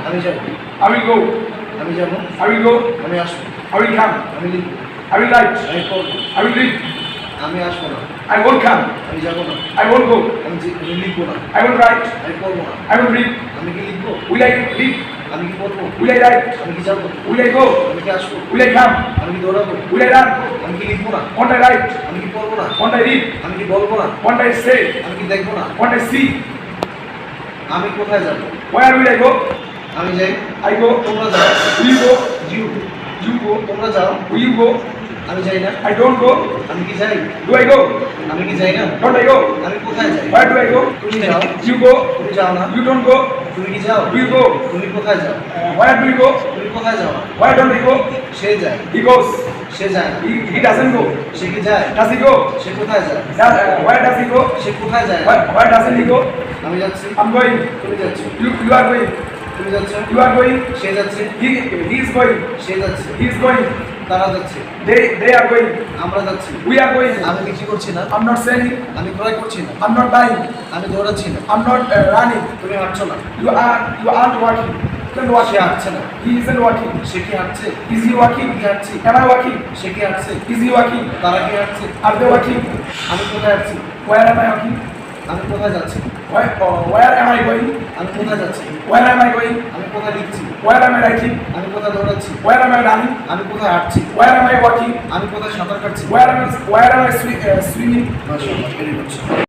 আমি যাব। I will go. আমি যাব। I will go. আমি আসবো। I will come. আমি লিখব। I will write. আমি পড়ব। I will read. আমি আসবো না। I won't come. আমি যাব না। I won't go. আমি লিখবো না। I won't write. আমি পড়বো না। I will read. আমি কি লিখবো? Will I read? আমি কি পড়বো? Will I write? আমি কি যাব? Will I go? আমি কি আসবো? Will I come? আমি কি দৌড়াবো? Will I run? আমি কি লিখবো না? Won't I write? আমি কি পড়বো না? Won't I read? আমি কি বলবো না? Won't I say? আমি কি দেখবো না? Won't I see? আমি কোথায় যাব? Where will I go? আমি যাই। I go. তোমরা যাও। Will you go? You You go. তোমরা যাও। Will you go? আমি যাই না। I don't go. আমি কি যাই? Do I go? আমি কি যাই না? Don't I go? আমি কোথায় যাই? Where do I go? তুমি যাও। You go. তুমি যাও না। You don't go. তুমি কি যাও? Do you go? তুমি কোথায় যাও? Where do you go? তুমি কোথায় যাও? Where don't he go? সে যায়। He goes. সে যায় না। He doesn't go. সে কি যায়? Does he go? সে কোথায় যায়? Where does he go? সে কোথায় যায়? Where doesn't he go? আমি যাচ্ছি। I'm going. তুমি যাচ্ছ। You are going. তুমি যাচ্ছ। You are going. সে যাচ্ছে। He is going. সে যাচ্ছে। He is going. তারা যাচ্ছে। They are going. আমরা যাচ্ছি। We are going. আমি বিক্রি করছি না। I'm not selling. আমি ক্রয় করছি না। I'm not buying. আমি দৌড়াচ্ছি না। I'm not running. তুমি হাঁটছো না। You aren't walking. Isn't say walking. হাঁটছে না। He isn't walking. সে কি হাঁটছে? Is he walking? কি হাঁটছি? Am I walking? সে কি হাঁটছে? Is he walking? তারা কি হাঁটছে? Are they walking? আমি কোথায় যাচ্ছি? Where am I walking? আমি কোথায় যাচ্ছি? Where am I going? আমি কোথায় যাচ্ছি? Where am I going? আমি কোথায় লিখছি? Where am I writing? আমি কোথায় দৌড়াচ্ছি? Where am I running? আমি কোথায় হাঁটছি? Where am I walking? আমি কোথায় সাঁতার কাটছি? Where am I swimming? মাশাআল্লাহ, very good.